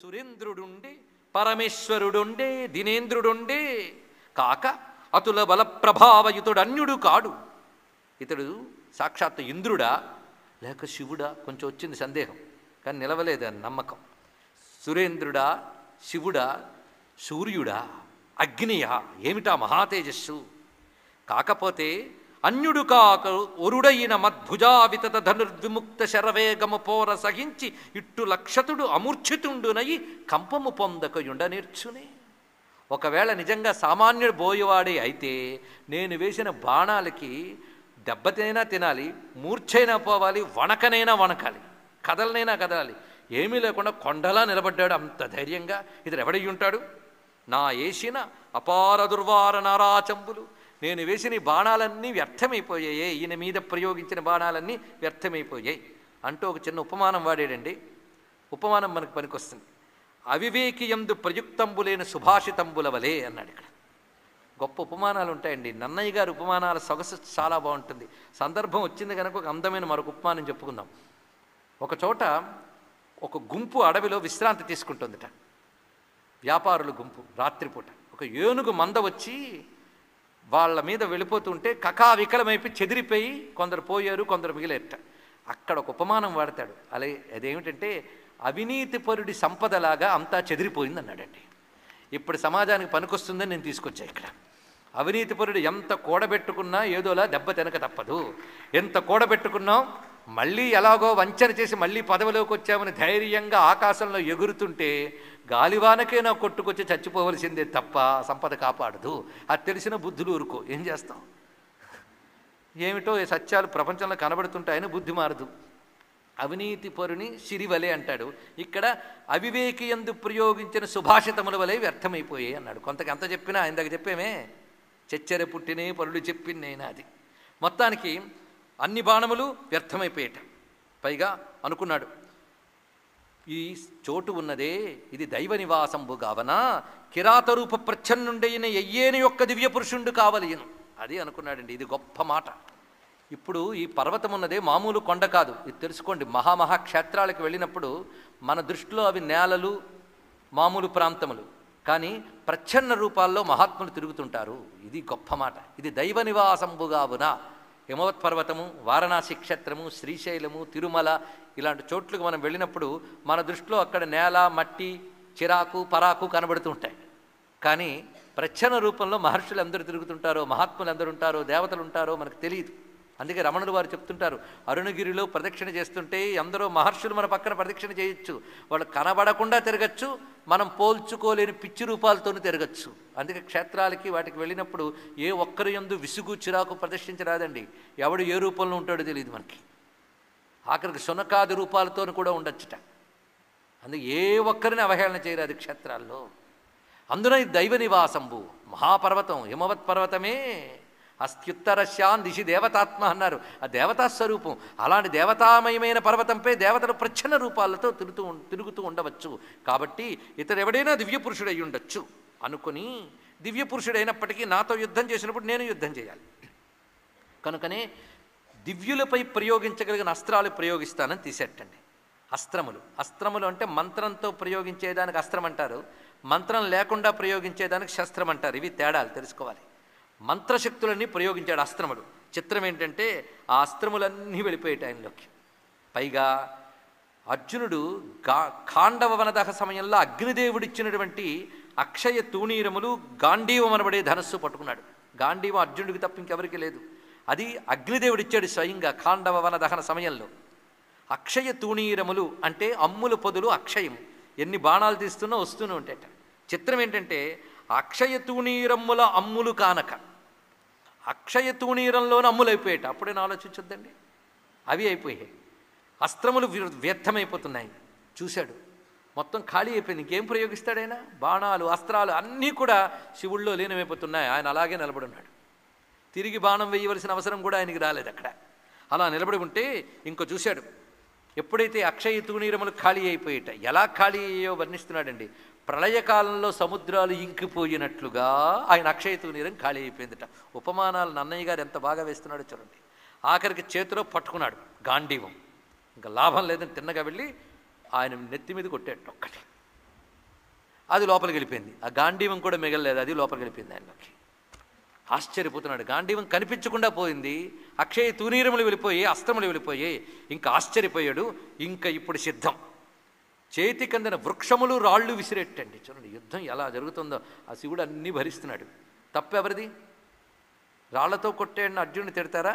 సురేంద్రుడుండే పరమేశ్వరుడుండే దినేంద్రుడుండే కాక అతుల బల ప్రభావయుతుడు అన్యుడు కాడు. ఇతడు సాక్షాత్ ఇంద్రుడా లేక శివుడా? కొంచెం వచ్చింది సందేహం, కానీ నిలవలేదు అని నమ్మకం. సురేంద్రుడా, శివుడా, సూర్యుడా, అగ్నియా? ఏమిటా మహాతేజస్సు? కాకపోతే అన్యుడు కాక ఒరుడైన మద్భుజావితత ధనుర్విముక్త శరవేగము పోర సహించి ఇట్టు లక్షతుడు అమూర్ఛితుండునై కంపము పొందకయుండ నేర్చునే. ఒకవేళ నిజంగా సామాన్యుడు బోయేవాడే అయితే నేను వేసిన బాణాలకి దెబ్బతైనా తినాలి, మూర్ఛైనా పోవాలి, వణకనైనా వణకాలి, కదలనైనా కదలాలి. ఏమీ లేకుండా కొండలా నిలబడ్డాడు అంత ధైర్యంగా. ఇతడు ఎవడై ఉంటాడు? నా వేసిన అపార దుర్వార నారాచంబులు, నేను వేసిన బాణాలన్నీ వ్యర్థమైపోయాయి, ఈయన మీద ప్రయోగించిన బాణాలన్నీ వ్యర్థమైపోయాయి అంటూ ఒక చిన్న ఉపమానం వాడాడండి. ఉపమానం మనకు పనికొస్తుంది. అవివేకి యందు ప్రయుక్తంబులైన సుభాషితంబుల వలే అన్నాడు. ఇక్కడ గొప్ప ఉపమానాలు ఉంటాయండి. నన్నయ్య గారి ఉపమానాల సొగసు చాలా బాగుంటుంది. సందర్భం వచ్చింది కనుక ఒక అందమైన మరొక ఉపమానం చెప్పుకుందాం. ఒక చోట ఒక గుంపు అడవిలో విశ్రాంతి తీసుకుంటుందిట. వ్యాపారుల గుంపు రాత్రిపూట. ఒక ఏనుగు మంద వచ్చి వాళ్ళ మీద వెళ్ళిపోతుంటే కకావికలమైపోయి చెదిరిపోయి కొందరు పోయారు, కొందరు మిగిలేట. అక్కడ ఒక ఉపమానం వాడతాడు. అదేమిటంటే అవినీతిపరుడి సంపదలాగా అంతా చెదిరిపోయింది అన్నాడండి. ఇప్పుడు సమాజానికి పనికొస్తుందని నేను తీసుకొచ్చా. ఇక్కడ అవినీతిపరుడు ఎంత కూడబెట్టుకున్నా ఏదోలా దెబ్బ తినక తప్పదు. ఎంత కూడబెట్టుకున్నాం మళ్ళీ ఎలాగో వంచన చేసి మళ్ళీ పదవిలోకి వచ్చామని ధైర్యంగా ఆకాశంలో ఎగురుతుంటే గాలివానకైనా కొట్టుకొచ్చి చచ్చిపోవలసిందే తప్ప సంపద కాపాడదు. అది తెలిసిన బుద్ధులు ఊరుకో, ఏం చేస్తాం? ఏమిటో ఈ సత్యాలు ప్రపంచంలో కనబడుతుంటాయని బుద్ధి మారదు. అవినీతి పరుని సిరివలే అంటాడు. ఇక్కడ అవివేకి యందు ప్రయోగించిన సుభాషితముల వలె వ్యర్థమైపోయాయి అన్నాడు. కొంతకి అంత చెప్పినా ఇందాక చెప్పేమే చెచ్చెర పుట్టినే పరుడు చెప్పిందైనా అది. మొత్తానికి అన్ని బాణములు వ్యర్థమైపోయేట. పైగా అనుకున్నాడు, ఈ చోటు ఉన్నదే ఇది దైవ నివాసంబు కావన కిరాతరూప ప్రచ్ఛన్నుండైన ఎయ్యేని యొక్క దివ్య పురుషుండు కావలియను. అది అనుకున్నాడండి. ఇది గొప్ప మాట. ఇప్పుడు ఈ పర్వతం ఉన్నదే మామూలు కొండ కాదు, ఇది తెలుసుకోండి. మహాక్షేత్రాలకు వెళ్ళినప్పుడు మన దృష్టిలో అవి నేలలు, మామూలు ప్రాంతములు, కానీ ప్రచ్ఛన్న రూపాల్లో మహాత్ములు తిరుగుతుంటారు. ఇది గొప్ప మాట. ఇది దైవ నివాసంబుగావున హిమవత్ పర్వతము, వారణాసి క్షేత్రము, శ్రీశైలము, తిరుమల ఇలాంటి చోట్లకు మనం వెళ్ళినప్పుడు మన దృష్టిలో అక్కడ నేల, మట్టి, చిరాకు, పరాకు కనబడుతూ ఉంటాయి. కానీ ప్రచ్ఛన్న రూపంలో మహర్షులు అందరూ తిరుగుతుంటారో, మహాత్ములు అందరూ ఉంటారో, దేవతలు ఉంటారో మనకు తెలియదు. అందుకే రమణులు వారు చెప్తుంటారు, అరుణగిరిలో ప్రదక్షిణ చేస్తుంటే ఎందరో మహర్షులు మన పక్కన ప్రదక్షిణ చేయొచ్చు, వాళ్ళు కనబడకుండా తిరగచ్చు, మనం పోల్చుకోలేని పిచ్చి రూపాలతోనూ తిరగచ్చు. అందుకే క్షేత్రాలకి వాటికి వెళ్ళినప్పుడు ఏ ఒక్కరి యందు విసుగు, చిరాకు ప్రదర్శించరాదండి. ఎవడు ఏ రూపంలో ఉంటాడో తెలియదు మనకి. ఆఖరికి సునకాది రూపాలతోనూ కూడా ఉండొచ్చుట. అందుకే ఏ ఒక్కరిని అవహేళన చేయరాదు క్షేత్రాల్లో. అందున దైవ నివాసంబు మహాపర్వతం, హిమవత్ పర్వతమే. అస్త్యుత్తరశ్యాన్ దిశి దేవతాత్మ అన్నారు. ఆ దేవతా స్వరూపం. అలాంటి దేవతామయమైన పర్వతంపై దేవతలు ప్రచ్ఛన్న రూపాలతో తిరుగుతూ ఉండవచ్చు. కాబట్టి ఇతడు ఎవడైనా దివ్య పురుషుడై ఉండొచ్చు అనుకుని, దివ్య పురుషుడైనప్పటికీ నాతో యుద్ధం చేసినప్పుడు నేను యుద్ధం చేయాలి కనుకనే దివ్యులపై ప్రయోగించగలిగిన అస్త్రాలు ప్రయోగిస్తానని తీసేటండి. అస్త్రములు అంటే మంత్రంతో ప్రయోగించేదానికి అస్త్రం అంటారు, మంత్రం లేకుండా ప్రయోగించేదానికి శస్త్రం అంటారు. ఇవి తేడాలు తెలుసుకోవాలి. మంత్రశక్తులన్నీ ప్రయోగించాడు అస్త్రములు. చిత్రం ఏంటంటే ఆ అస్త్రములన్నీ వెళ్ళిపోయాయి ఆయనలోకి. పైగా అర్జునుడు ఖాండవ వనదహ సమయంలో అగ్నిదేవుడిచ్చినటువంటి అక్షయ తూణీరములు, గాంధీవం అనబడే ధనస్సు పట్టుకున్నాడు. గాంధీవం అర్జునుడికి తప్ప ఇంకెవరికి లేదు. అది అగ్నిదేవుడిచ్చాడు స్వయంగా ఖాండవ వన దహన సమయంలో. అక్షయ తూణీరములు అంటే అమ్ముల పొదులు అక్షయం. ఎన్ని బాణాలు తీస్తున్నా వస్తూనే ఉంటాయట. చిత్రం ఏంటంటే అక్షయ తూణీరమ్ముల అమ్ములు కానక అక్షయ తూణీరంలోనే అమ్ములైపోయేట. అప్పుడే ఆలోచించొద్దండి, అవి అయిపోయాయి. అస్త్రములు వ్యర్థమైపోతున్నాయి. చూశాడు, మొత్తం ఖాళీ అయిపోయింది. ఇంకేం ప్రయోగిస్తాడైనా? బాణాలు, అస్త్రాలు అన్నీ కూడా శివుల్లో లీనమైపోతున్నాయి. ఆయన అలాగే నిలబడి ఉన్నాడు. తిరిగి బాణం వేయవలసిన అవసరం కూడా ఆయనకి రాలేదు. అక్కడ అలా నిలబడి ఉంటే ఇంకో చూశాడు. ఎప్పుడైతే అక్షయ తూణీరములు ఖాళీ అయిపోయేట, ఎలా ఖాళీ అయ్యో వర్ణిస్తున్నాడండి. ప్రళయకాలంలో సముద్రాలు ఇంకిపోయినట్లుగా ఆయన అక్షయ తూణీరం ఖాళీ అయిపోయిందట. ఉపమానాలు నన్నయ్య గారు ఎంత బాగా వేస్తున్నాడో చూడండి. ఆఖరికి చేతిలో పట్టుకున్నాడు గాంధీవం. ఇంకా లాభం లేదని తిన్నగా వెళ్ళి ఆయన నెత్తి మీద కొట్టాడు ఒక్కటి. అది లోపలికి వెళ్ళిపోయింది. ఆ గాంధీవం కూడా మిగలలేదు, అది లోపలికి వెళ్ళిపోయింది ఆయనకి. ఆశ్చర్యపోతున్నాడు. గాంధీవం కనిపించకుండా పోయింది, అక్షయ తూనీరములు వెళ్ళిపోయి, అస్త్రములు వెళ్ళిపోయాయి. ఇంకా ఆశ్చర్యపోయాడు. ఇంకా ఇప్పుడు సిద్ధం. చేతికి అందిన వృక్షములు రాళ్ళు విసిరేట్టండి. చూడండి యుద్ధం ఎలా జరుగుతుందో. ఆ శివుడు అన్నీ భరిస్తున్నాడు. తప్పెవరిది? రాళ్లతో కొట్టేయడిని అర్జునుని తిడతారా?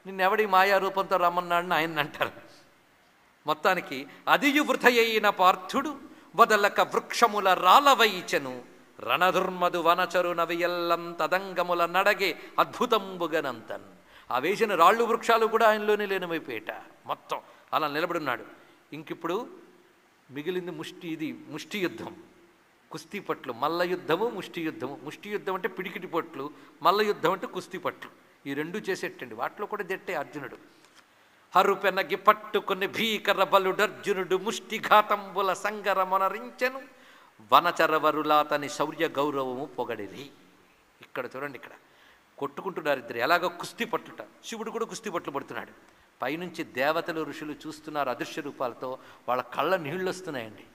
నిన్నెవడి మాయా రూపంతో రమ్మన్నాడని ఆయన అంటారు. మొత్తానికి అదియు వృథయైన పార్థుడు వదలక వృక్షముల రాలవైచెను రణదుర్మధు వనచరు నవియల్లం తదంగముల నడగే అద్భుతంబుగనంతన్. ఆ వేసిన రాళ్ళు వృక్షాలు కూడా ఆయనలోనే లేనమైపోయేట. మొత్తం అలా నిలబడున్నాడు. ఇంకిప్పుడు మిగిలింది ముష్టి యుద్ధం, కుస్తీ పట్లు. మల్ల యుద్ధము, ముష్టి యుద్ధము. ముష్టి యుద్ధం అంటే పిడికిటి పట్లు, మల్ల యుద్ధం అంటే కుస్తీ పట్లు. ఈ రెండు చేసేటండి. వాటిలో కూడా దిట్టే అర్జునుడు. హరుపెనగి పట్టుకుని భీకర బలుడర్జునుడు ముష్టిఘాతంబుల సంగరమొనరించెను వనచరవరులాతని శౌర్య గౌరవము పొగడిరి. ఇక్కడ చూడండి, ఇక్కడ కొట్టుకుంటున్నారు ఇద్దరు. ఎలాగో కుస్తీ పట్టుట. శివుడు కూడా కుస్తీ పట్లు పడుతున్నాడు. పైనుంచి దేవతలు ఋషులు చూస్తున్నారు అదృశ్య రూపాలతో. వాళ్ళ కళ్ళ నీళ్ళు వస్తున్నాయండి.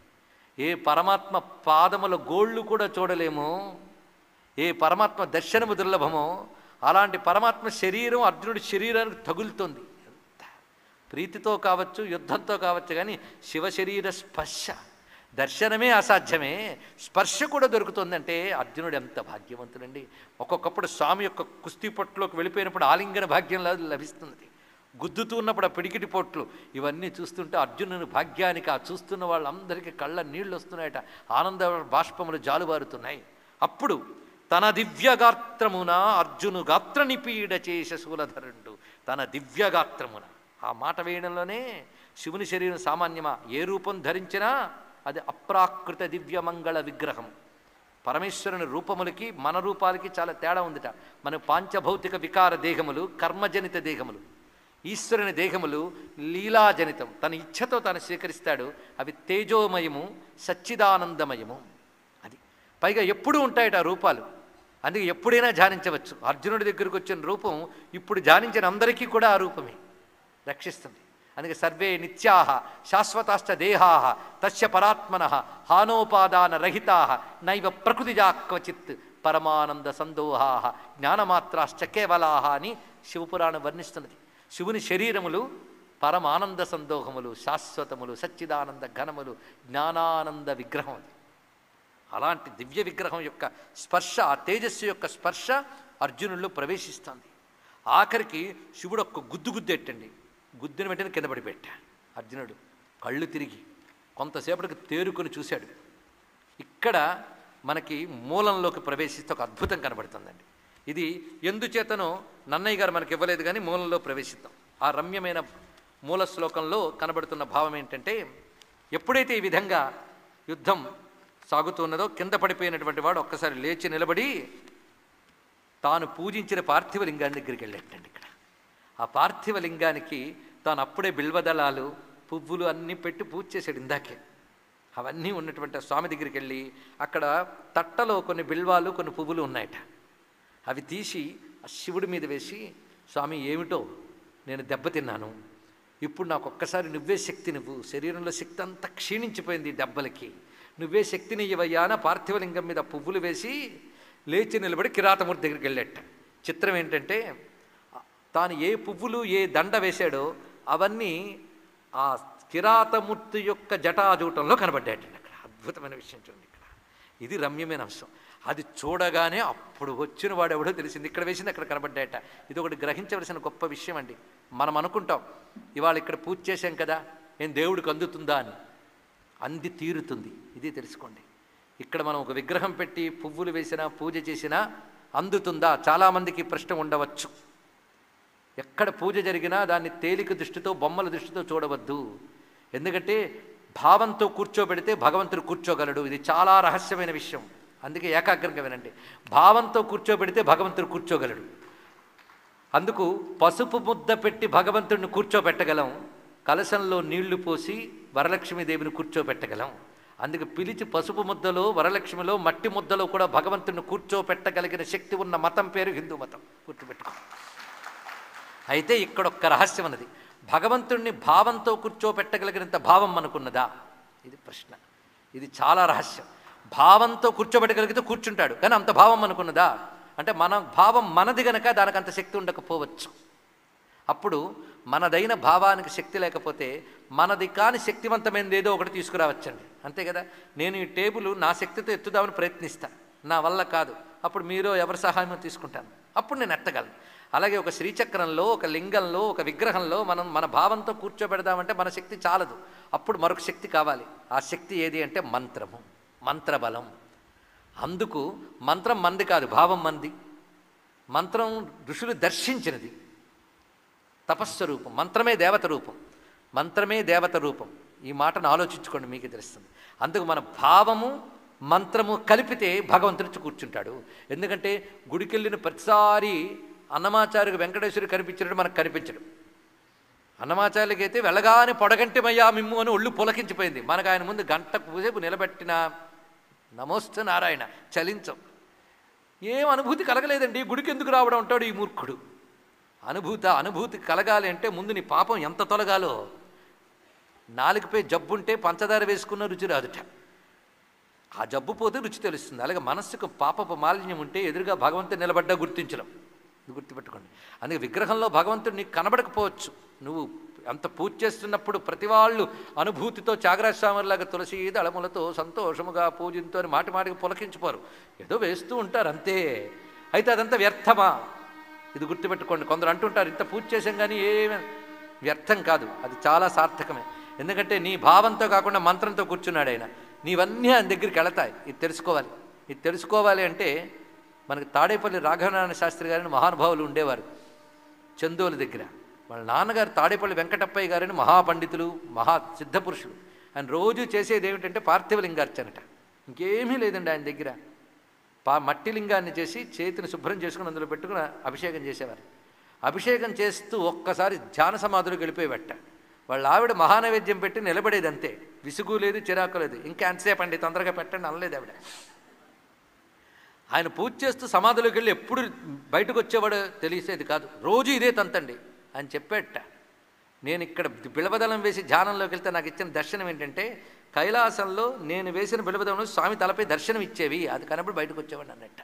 ఏ పరమాత్మ పాదముల గోళ్ళు కూడా చూడలేమో, ఏ పరమాత్మ దర్శనము దుర్లభమో అలాంటి పరమాత్మ శరీరం అర్జునుడి శరీరానికి తగులుతోంది. ఎంత ప్రీతితో కావచ్చు, యుద్ధంతో కావచ్చు, కానీ శివశరీర స్పర్శ దర్శనమే అసాధ్యమే, స్పర్శ కూడా దొరుకుతుందంటే అర్జునుడు ఎంత భాగ్యవంతుడండి. ఒక్కొక్కప్పుడు స్వామి యొక్క కుస్తీ పొట్టులోకి వెళ్ళిపోయినప్పుడు ఆలింగన భాగ్యం లభిస్తుంది. గుద్దుతూ ఉన్నప్పుడు ఆ పిడికిటి పొట్లు ఇవన్నీ చూస్తుంటే అర్జునుని భాగ్యానికి ఆ చూస్తున్న వాళ్ళందరికీ కళ్ళ నీళ్ళు వస్తున్నాయట. ఆనంద బాష్పములు జాలుబారుతున్నాయి. అప్పుడు తన దివ్యగాత్రమున అర్జును గాత్ర నిపీడ చేస శూలధరుండు. తన దివ్యగాత్రమున, ఆ మాట వేయడంలోనే శివుని శరీరం సామాన్యమా? ఏ రూపం ధరించినా అది అప్రాకృత దివ్యమంగళ విగ్రహం. పరమేశ్వరుని రూపములకి మన రూపాలకి చాలా తేడా ఉందిట. మన పాంచభౌతిక వికార దేహములు కర్మజనిత దేహములు, ఈశ్వరుని దేహములు లీలాజనితం. తన ఇచ్ఛతో తను స్వీకరిస్తాడు. అవి తేజోమయము, సచ్చిదానందమయము. అది పైగా ఎప్పుడూ ఉంటాయట ఆ రూపాలు. అందుకే ఎప్పుడైనా ధ్యానించవచ్చు. అర్జునుడి దగ్గరకు వచ్చిన రూపం ఇప్పుడు ధ్యానించిన అందరికీ కూడా ఆ రూపమే రక్షిస్తుంది. అందుకే సర్వే నిత్యాః శాశ్వతాశ్చ దేహాః తస్య పరాత్మనః హానోపాదాన రహితాః నైవ ప్రకృతిజా క్వచిత్ పరమానంద సందోహాః జ్ఞానమాత్రాశ్చ కేవలాః అని శివపురాణం వర్ణిస్తున్నది. శివుని శరీరములు పరమానంద సందోహములు, శాశ్వతములు, సచ్చిదానంద ఘనములు, జ్ఞానానంద విగ్రహం. అది అలాంటి దివ్య విగ్రహం యొక్క స్పర్శ, ఆ తేజస్సు యొక్క స్పర్శ అర్జునుల్లో ప్రవేశిస్తుంది. ఆఖరికి శివుడు ఒక్క గుద్దెట్టండి. గుద్దిన వెంటనే కింద పడిపెట్టా. అర్జునుడు కళ్ళు తిరిగి కొంతసేపటికి తేరుకొని చూశాడు. ఇక్కడ మనకి మూలంలోకి ప్రవేశిస్తే ఒక అద్భుతం కనబడుతుందండి. ఇది ఎందుచేతనో నన్నయ్య గారు మనకి ఇవ్వలేదు, కానీ మూలంలో ప్రవేశిద్దాం. ఆ రమ్యమైన మూల శ్లోకంలో కనబడుతున్న భావం ఏంటంటే, ఎప్పుడైతే ఈ విధంగా యుద్ధం సాగుతున్నదో కింద పడిపోయినటువంటి వాడు ఒక్కసారి లేచి నిలబడి తాను పూజించిన పార్థివ లింగాన్ని దగ్గరికి వెళ్ళేటండి. ఇక్కడ ఆ పార్థివ లింగానికి తాను అప్పుడే బిల్వదళాలు పువ్వులు అన్నీ పెట్టి పూజ చేశాడు ఇందాకే. అవన్నీ ఉన్నటువంటి స్వామి దగ్గరికి వెళ్ళి అక్కడ తట్టలో కొన్ని బిల్వాలు కొన్ని పువ్వులు ఉన్నాయట. అవి తీసి ఆ శివుడి మీద వేసి, స్వామి ఏమిటో నేను దెబ్బతిన్నాను, ఇప్పుడు నాకు ఒక్కసారి నువ్వే శక్తి, నువ్వు శరీరంలో శక్తి అంతా క్షీణించిపోయింది దెబ్బలకి, నువ్వే శక్తిని ఇవ్వయ్యా అని పార్థివలింగం మీద పువ్వులు వేసి లేచి నిలబడి కిరాతమూర్తి దగ్గరికి వెళ్ళేట. చిత్రం ఏంటంటే తాను ఏ పువ్వులు ఏ దండ వేశాడో అవన్నీ ఆ కిరాతమూర్తి యొక్క జటాజూటంలో కనబడ్డాయటండి. అక్కడ అద్భుతమైన విషయం చూడండి. ఇక్కడ ఇది రమ్యమైన అంశం. అది చూడగానే అప్పుడు వచ్చిన వాడు ఎవడో తెలిసింది, ఇక్కడ వేసింది అక్కడ కనబడ్డాయట. ఇది ఒకటి గ్రహించవలసిన గొప్ప విషయం అండి. మనం అనుకుంటాం ఇవాళ ఇక్కడ పూజ చేశాం కదా, ఏం దేవుడికి అందుతుందా అని. అంది తీరుతుంది. ఇది తెలుసుకోండి. ఇక్కడ మనం ఒక విగ్రహం పెట్టి పువ్వులు వేసినా పూజ చేసినా అందుతుందా? చాలామందికి ప్రశ్న ఉండవచ్చు. ఎక్కడ పూజ జరిగినా దాన్ని తేలిక దృష్టితో బొమ్మల దృష్టితో చూడవద్దు. ఎందుకంటే భావంతో కూర్చోబెడితే భగవంతుడు కూర్చోగలడు. ఇది చాలా రహస్యమైన విషయం. అందుకే ఏకాగ్రంగా వినండి. భావంతో కూర్చోబెడితే భగవంతుడు కూర్చోగలడు. అందుకు పసుపు ముద్ద పెట్టి భగవంతుడిని కూర్చోబెట్టగలం, కలశంలో నీళ్లు పోసి వరలక్ష్మీదేవిని కూర్చోబెట్టగలం. అందుకు పిలిచి పసుపు ముద్దలో వరలక్ష్మిలో మట్టి ముద్దలో కూడా భగవంతుడిని కూర్చోబెట్టగలిగిన శక్తి ఉన్న మతం పేరు హిందూ మతం. గుర్తుపెట్టుకో. అయితే ఇక్కడ ఒక్క రహస్యం అన్నది, భగవంతుడిని భావంతో కూర్చోబెట్టగలిగినంత భావం మనకున్నదా? ఇది ప్రశ్న. ఇది చాలా రహస్యం. భావంతో కూర్చోబెట్టగలిగితే కూర్చుంటాడు, కానీ అంత భావం అనుకున్నదా అంటే మన భావం మనది గనక దానికి అంత శక్తి ఉండకపోవచ్చు. అప్పుడు మనదైన భావానికి శక్తి లేకపోతే మనది కాని శక్తివంతమైనది ఏదో ఒకటి తీసుకురావచ్చండి, అంతే కదా. నేను ఈ టేబుల్ నా శక్తితో ఎత్తుదామని ప్రయత్నిస్తాను, నా వల్ల కాదు, అప్పుడు మీరు ఎవరి సహాయం తీసుకుంటాను, అప్పుడు నేను ఎత్తగలను. అలాగే ఒక శ్రీచక్రంలో, ఒక లింగంలో, ఒక విగ్రహంలో మనం మన భావంతో కూర్చోబెడదామంటే మన శక్తి చాలదు, అప్పుడు మరొక శక్తి కావాలి. ఆ శక్తి ఏది అంటే మంత్రము, మంత్రబలం. అందుకు మంత్రం మంది కాదు, భావం మంది. మంత్రం ఋషులు దర్శించినది, తపస్వరూపం. మంత్రమే దేవత రూపం, మంత్రమే దేవత రూపం. ఈ మాటను ఆలోచించుకోండి, మీకు తెలుస్తుంది. అందుకు మన భావము మంత్రము కలిపితే భగవంతుడిచి కూర్చుంటాడు. ఎందుకంటే గుడికెళ్ళిన ప్రతిసారి అన్నమాచార్యుడు వెంకటేశ్వరుడు కనిపించినట్టు మనకు కనిపించడు. అన్నమాచార్యులకి అయితే వెళ్ళగానే పొడగంటిమయ్యా మిమ్ము అని ఒళ్ళు పులకించిపోయింది. మనకు ఆయన ముందు గంటకు సేపు నిలబెట్టిన నమోస్తు నారాయణ చలించం, ఏం అనుభూతి కలగలేదండి. గుడికి ఎందుకు రావడం అంటాడు ఈ మూర్ఖుడు. అనుభూతి కలగాలి అంటే ముందు నీ పాపం ఎంత తొలగాలో. నాలుగుపై జబ్బుంటే పంచదార వేసుకున్న రుచి రాదుట, ఆ జబ్బు పోతే రుచి తెలుస్తుంది. అలాగే మనస్సుకు పాపపు మాలిన్యం ఉంటే ఎదురుగా భగవంతుడు నిలబడ్డా గుర్తించడం, గుర్తుపెట్టుకోండి. అందుకే విగ్రహంలో భగవంతుడు నీకు కనబడకపోవచ్చు, నువ్వు అంత పూజ చేస్తున్నప్పుడు ప్రతి వాళ్ళు అనుభూతితో త్యాగరాజస్వామిలాగా తులసి దళములతో సంతోషముగా పూజింతో అని మాటి మాటికి పులకించిపోరు, ఏదో వేస్తూ ఉంటారు అంతే. అయితే అదంతా వ్యర్థమా? ఇది గుర్తుపెట్టుకోండి. కొందరు అంటుంటారు ఇంత పూజ చేసాం కానీ ఏమి వ్యర్థం కాదు, అది చాలా సార్థకమే. ఎందుకంటే నీ భావంతో కాకుండా మంత్రంతో కూర్చున్నాడు ఆయన, నీవన్నీ ఆయన దగ్గరికి వెళతాయి. ఇది తెలుసుకోవాలి. ఇది తెలుసుకోవాలి అంటే మనకు తాడేపల్లి రాఘవనారాయణ శాస్త్రి గారిని మహానుభావులు ఉండేవారు చందోలు దగ్గర. వాళ్ళ నాన్నగారు తాడేపల్లి వెంకటప్పయ్య గారిని మహాపండితులు, మహా సిద్ధపురుషులు. ఆయన రోజు చేసేది ఏమిటంటే పార్థివలింగార్చనట, ఇంకేమీ లేదండి ఆయన దగ్గర. మట్టి లింగాన్ని చేసి చేతిని శుభ్రం చేసుకుని అందులో పెట్టుకుని అభిషేకం చేసేవారు. అభిషేకం చేస్తూ ఒక్కసారి ధ్యాన సమాధులకు వెళ్ళిపోయేవట. వాళ్ళ ఆవిడ మహానైవేద్యం పెట్టి నిలబడేది అంతే, విసుగు లేదు, చిరాకు లేదు. ఇంకా ఎంతసేపు అండి తొందరగా పెట్టండి అనలేదు ఆవిడ. ఆయన పూజ చేస్తూ సమాధిలోకి వెళ్ళి ఎప్పుడు బయటకు వచ్చేవాడు తెలిసేది కాదు, రోజు ఇదే తంతండి. ఆయన చెప్పేట, నేను ఇక్కడ బిళవదలం వేసి ధ్యానంలోకి వెళ్తే నాకు ఇచ్చిన దర్శనం ఏంటంటే కైలాసంలో నేను వేసిన బిళవదలంలో స్వామి తలపై దర్శనం ఇచ్చేవి, అది కనప్పుడు బయటకు వచ్చేవాడు అన్నట్ట.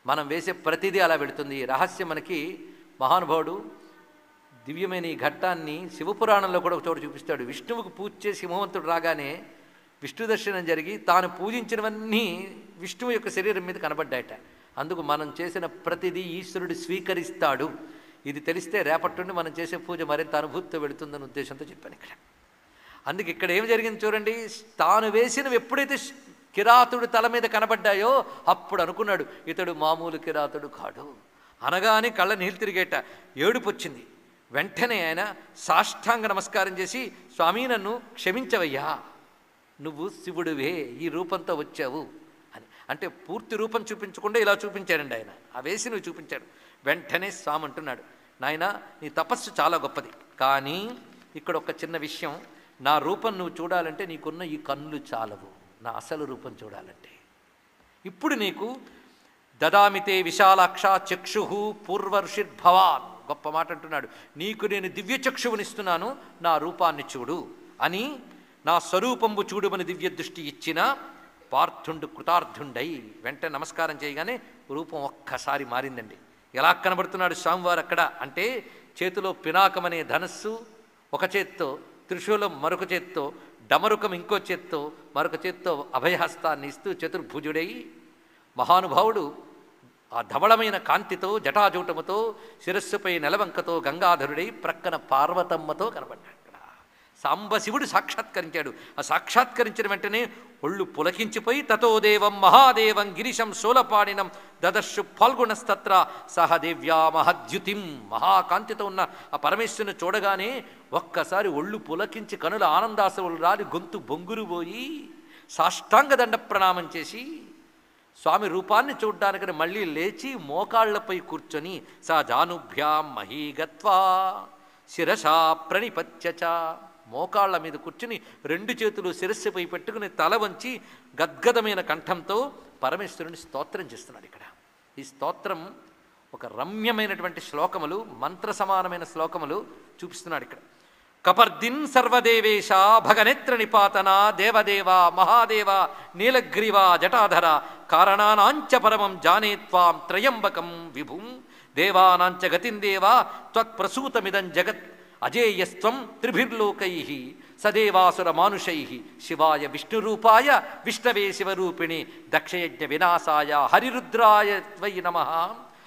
మనం వేసే ప్రతిదీ అలా పెడుతుంది. ఈ రహస్యం మనకి మహానుభావుడు దివ్యమైన ఈ ఘట్టాన్ని శివపురాణంలో కూడా ఒక చోటు చూపిస్తాడు. విష్ణువుకు పూజ చేసి హిమవంతుడు రాగానే విష్ణు దర్శనం జరిగి తాను పూజించినవన్నీ విష్ణువు యొక్క శరీరం మీద కనబడ్డాయట. అందుకు మనం చేసిన ప్రతిదీ ఈశ్వరుడు స్వీకరిస్తాడు. ఇది తెలిస్తే రేపటి నుండి మనం చేసే పూజ మరింత అనుభూతితో వెళుతుందన్న ఉద్దేశంతో చెప్పాను ఇక్కడ. అందుకే ఇక్కడ ఏం జరిగింది చూడండి, తాను వేసినవి ఎప్పుడైతే కిరాతుడు తల మీద కనబడ్డాయో అప్పుడు అనుకున్నాడు ఇతడు మామూలు కిరాతుడు కాడు. అనగానే కళ్ళ నీళ్ళు తిరిగేట, ఏడుపు వచ్చింది. వెంటనే ఆయన సాష్టాంగ నమస్కారం చేసి స్వామి నన్ను క్షమించవయ్యా, నువ్వు శివుడివే, ఈ రూపంతో వచ్చావు అని. అంటే పూర్తి రూపం చూపించకుండా ఇలా చూపించాడండి ఆయన, ఆ వేసి నువ్వు చూపించాడు. వెంటనే స్వామి అంటున్నాడు, నాయన నీ తపస్సు చాలా గొప్పది, కానీ ఇక్కడ ఒక చిన్న విషయం, నా రూపం నువ్వు చూడాలంటే నీకున్న ఈ కన్నులు చాలవు, నా అసలు రూపం చూడాలంటే. ఇప్పుడు నీకు దదామితే విశాలాక్ష చక్షు పూర్వర్షిర్భవాన్, గొప్ప మాట అంటున్నాడు, నీకు నేను దివ్య చక్షువునిస్తున్నాను, నా రూపాన్ని చూడు అని, నా స్వరూపంబు చూడుమని దివ్య దృష్టి ఇచ్చిన పార్థుండు కృతార్థుండై వెంటనే నమస్కారం చేయగానే రూపం ఒక్కసారి మారిందండి. ఎలా కనబడుతున్నాడు స్వామివారు అక్కడ అంటే, చేతిలో పినాకమనే ధనస్సు ఒక చేత్తో, త్రిశూలం మరొక చేత్తో, డమరుకం ఇంకో చేత్తో, మరొక చేత్తో అభయహస్తాన్ని ఇస్తూ చతుర్భుజుడై మహానుభావుడు ఆ ధవళమైన కాంతితో జటాజూటముతో శిరస్సుపై నెలవంకతో గంగాధరుడై ప్రక్కన పార్వతమ్మతో కనబడ్డాడు. సాంబశివుడు సాక్షాత్కరించాడు. ఆ సాక్షాత్కరించిన వెంటనే ఒళ్ళు పులకించిపోయి తతో దేవం మహాదేవం గిరిశం శూలపాణినం దదర్శు ఫాల్గుణస్తత్ర సహదేవ్యా మహద్యుతిం, మహాకాంతితో ఉన్న ఆ పరమేశ్వరుని చూడగానే ఒక్కసారి ఒళ్ళు పులకించి కనుల ఆనందాసవులు రాలి గొంతు బొంగురుపోయి సాష్టాంగ దండ ప్రణామం చేసి స్వామి రూపాన్ని చూడ్డానికని మళ్ళీ లేచి మోకాళ్లపై కూర్చొని సా జానుభ్యాం మహీగత్వా శిరసా ప్రణిపత్యచ, మోకాళ్ల మీద కూర్చుని రెండు చేతులు శిరస్సుపై పెట్టుకుని తల వంచి గద్గదమైన కంఠంతో పరమేశ్వరుని స్తోత్రం చేస్తున్నాడు. ఇక్కడ ఈ స్తోత్రం ఒక రమ్యమైనటువంటి శ్లోకములు, మంత్ర సమానమైన శ్లోకములు చూపిస్తున్నాడు. ఇక్కడ కపర్దిన్ సర్వదేవేశ భగనేత్ర నిపాతన దేవదేవ మహాదేవ నీలగ్రీవ జటాధర కారణానాంచ పరమం జానే త్వాం త్రయంబకం విభుం దేవానాంచ గతిందేవ త్వత్ప్రసూతమిదం జగత్ అజేయస్త్వం త్రిభిర్లోకై సదేవాసుర మానుషై శివాయ విష్ణురూపాయ విష్ణవే శివరూపిణి దక్షయజ్ఞ వినాశాయ హరిరుద్రాయ త్వయి నమః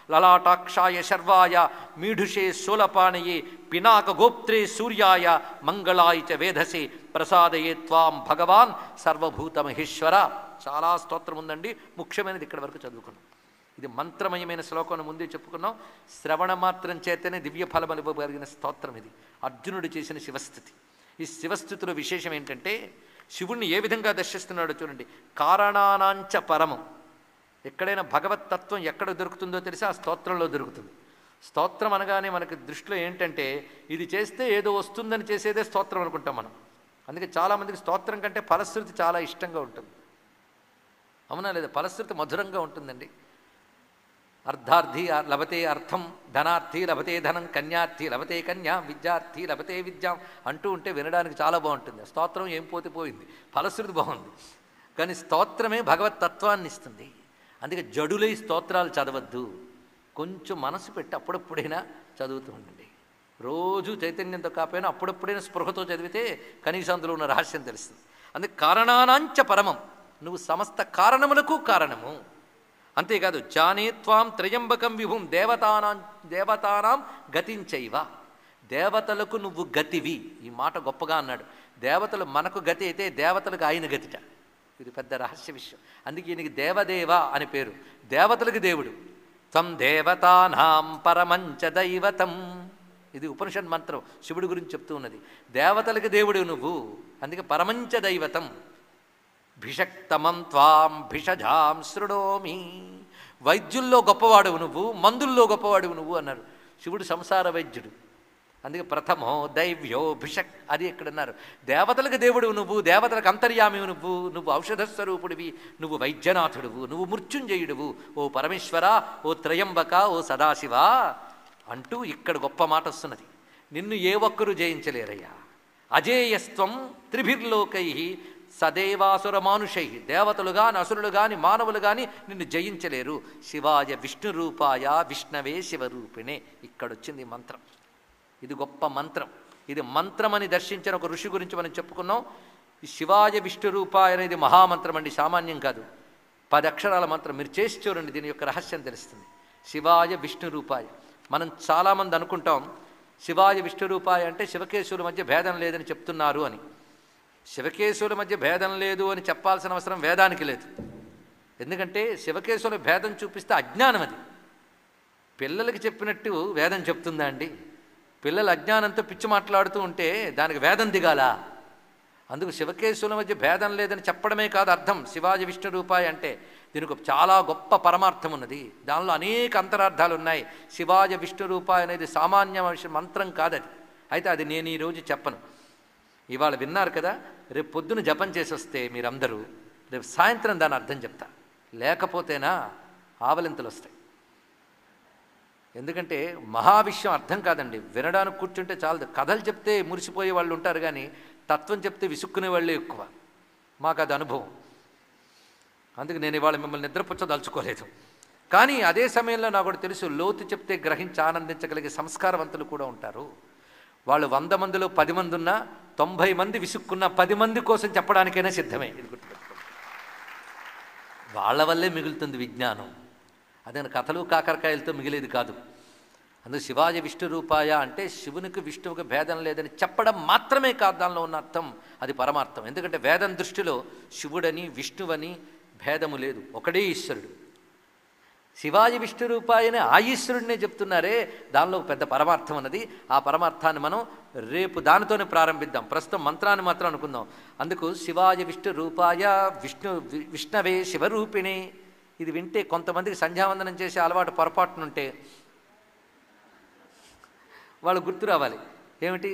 లలాటాక్షాయ శర్వాయ మీఢుషే శూలపాణయే పినాకగోప్త్రే సూర్యాయ మంగళాయ చ వేధసే ప్రసాదయే త్వాం భగవాన్ సర్వభూతమహేశ్వర. చాలా స్తోత్రం ఉందండి. ముఖ్యమైనది ఇక్కడ వరకు చదువుకున్నాం. ఇది మంత్రమయమైన శ్లోకం ముందే చెప్పుకున్నాం. శ్రవణ మాత్రం చేతనే దివ్య ఫలములు ఇవ్వగలిగిన స్తోత్రం ఇది. అర్జునుడు చేసిన శివస్థుతి. ఈ శివస్థుతిలో విశేషం ఏంటంటే శివుణ్ణి ఏ విధంగా దర్శిస్తున్నాడో చూడండి. కారణానాంచ పరమం. ఎక్కడైనా భగవతత్వం ఎక్కడ దొరుకుతుందో తెలిసి ఆ స్తోత్రంలో దొరుకుతుంది. స్తోత్రం అనగానే మనకి దృష్టిలో ఏంటంటే ఇది చేస్తే ఏదో వస్తుందని చేసేదే స్తోత్రం అనుకుంటాం మనం. అందుకే చాలామందికి స్తోత్రం కంటే ఫలశ్రుతి చాలా ఇష్టంగా ఉంటుంది. అవునా లేదా? ఫలశ్రుతి మధురంగా ఉంటుందండి. అర్ధార్థి లభతే అర్థం, ధనార్థి లభతే ధనం, కన్యార్థి లభతే కన్యా, విద్యార్థి లభతే విద్యాం అంటూ ఉంటే వినడానికి చాలా బాగుంటుంది. స్తోత్రం ఏం పోతే పోయింది, ఫలశ్రుతి బాగుంది. కానీ స్తోత్రమే భగవతత్వాన్ని ఇస్తుంది. అందుకే జడులై స్తోత్రాలు చదవద్దు. కొంచెం మనసు పెట్టి అప్పుడప్పుడైనా చదువుతూ ఉండండి. రోజు చైతన్యంతో కాకపోయినా అప్పుడప్పుడైనా స్పృహతో చదివితే కనీసం అందులో ఉన్న రహస్యం తెలుస్తుంది. అందుకే కారణానాంచ పరమం. నువ్వు సమస్త కారణములకు కారణము. అంతేకాదు జానే త్వాం త్రయంబకం విభుం దేవతానాం గతించైవ. దేవతలకు నువ్వు గతివి. ఈ మాట గొప్పగా అన్నాడు. దేవతలు మనకు గతి అయితే దేవతలకు ఆయన గతిట. ఇది పెద్ద రహస్య విషయం. అందుకే ఈయనకి దేవదేవ అని పేరు. దేవతలకు దేవుడు. త్వం దేవతానాం పరమంచ దైవతం. ఇది ఉపనిషత్ మంత్రం శివుడి గురించి చెప్తూ ఉన్నది. దేవతలకు దేవుడు నువ్వు, అందుకే పరమంచ దైవతం. భిషక్తమం త్వాం భిషజాం శృణోమి. వైద్యుల్లో గొప్పవాడువు నువ్వు, మందుల్లో గొప్పవాడువు నువ్వు అన్నారు. శివుడు సంసార వైద్యుడు. అందుకే ప్రథమో దైవ్యో భిషక్ అది ఎక్కడన్నారు. దేవతలకు దేవుడు నువ్వు, దేవతలకు అంతర్యామి నువ్వు ఔషధ స్వరూపుడివి, నువ్వు వైద్యనాథుడువు, నువ్వు మృత్యుంజయుడువు, ఓ పరమేశ్వర, ఓ త్రయంబక, ఓ సదాశివ అంటూ ఇక్కడ గొప్ప మాట వస్తున్నది. నిన్ను ఏ ఒక్కరూ జయించలేరయ్యా. అజేయస్త్వం త్రిభిర్లోకై సదేవాసుర మానుషై. దేవతలు గాని అసురులు గాని మానవులు గాని నిన్ను జయించలేరు. శివాయ విష్ణురూపాయ విష్ణవే శివరూపిణే. ఇక్కడొచ్చింది మంత్రం. ఇది గొప్ప మంత్రం. ఇది మంత్రమని దర్శించిన ఒక ఋషి గురించి మనం చెప్పుకున్నాం. ఈ శివాయ విష్ణురూపాయ అనేది మహామంత్రం అండి, సామాన్యం కాదు. 10 అక్షరాల మంత్రం. మీరు చేసి చూడండి, దీని యొక్క రహస్యం తెలుస్తుంది. శివాయ విష్ణురూపాయ. మనం చాలామంది అనుకుంటాం శివాయ విష్ణురూపాయ అంటే శివకేశవుల మధ్య భేదం లేదని చెప్తున్నారు అని. శివకేశవుల మధ్య భేదం లేదు అని చెప్పాల్సిన అవసరం వేదానికి లేదు. ఎందుకంటే శివకేశవుల భేదం చూపిస్తే అజ్ఞానం. అది పిల్లలకి చెప్పినట్టు వేదం చెప్తుందా అండి? పిల్లలు అజ్ఞానంతో పిచ్చి మాట్లాడుతూ ఉంటే దానికి వేదం దిగాల. అందుకు శివకేశవుల మధ్య భేదం లేదని చెప్పడమే కాదు అర్థం శివాజీ విష్ణు రూపాయ అంటే. దీనికి చాలా గొప్ప పరమార్థం ఉన్నది. దానిలో అనేక అంతరార్థాలు ఉన్నాయి. శివాజీ విష్ణు రూపాయ అనేది సామాన్య మంత్రం కాదది. అయితే అది నేను ఈరోజు చెప్పను. ఇవాళ విన్నారు కదా, రేపు పొద్దున జపం చేసి వస్తే మీరందరూ రేపు సాయంత్రం దాని అర్థం చెప్తా. లేకపోతేనా ఆవలింతలు వస్తాయి. ఎందుకంటే మహావిషయం అర్థం కాదండి. వినడానికి కూర్చుంటే చాలదు. కథలు చెప్తే మురిసిపోయే వాళ్ళు ఉంటారు, కానీ తత్వం చెప్తే విసుక్కునే వాళ్ళే ఎక్కువ. మాకు అది అనుభవం. అందుకే నేను ఇవాళ మిమ్మల్ని నిద్రపుచ్చదలుచుకోలేదు. కానీ అదే సమయంలో నాకు కూడా తెలుసు, లోతు చెప్తే గ్రహించి ఆనందించగలిగే సంస్కారవంతులు కూడా ఉంటారు. వాళ్ళు 100 మందిలో 10 మంది ఉన్నా 90 మంది విసుక్కున్న 10 మంది కోసం చెప్పడానికైనా సిద్ధమే. ఇది గుర్తుపెట్టుకోండి. వాళ్ళ వల్లే మిగులుతుంది విజ్ఞానం. అదే కథలు కాకరకాయలతో మిగిలేది కాదు. అందుకు శివాజీ విష్ణు రూపాయ అంటే శివునికి విష్ణువుకి భేదం లేదని చెప్పడం మాత్రమే కాదు దానిలో ఉన్న అర్థం. అది పరమార్థం. ఎందుకంటే వేదం దృష్టిలో శివుడని విష్ణువని భేదము లేదు, ఒకడే ఈశ్వరుడు. శివాజీ విష్ణు రూపాయని ఆ ఈశ్వరుడినే చెప్తున్నారే, దానిలో పెద్ద పరమార్థం అన్నది. ఆ పరమార్థాన్ని మనం రేపు దానితోనే ప్రారంభిద్దాం. ప్రస్తుతం మంత్రాన్ని మాత్రం అనుకుందాం. అందుకు శివాజీ విష్ణు రూపాయ విష్ణవే శివరూపిణి. ఇది వింటే కొంతమందికి సంధ్యావందనం చేసే అలవాటు పొరపాటునుంటే వాళ్ళు గుర్తు రావాలి. ఏమిటి?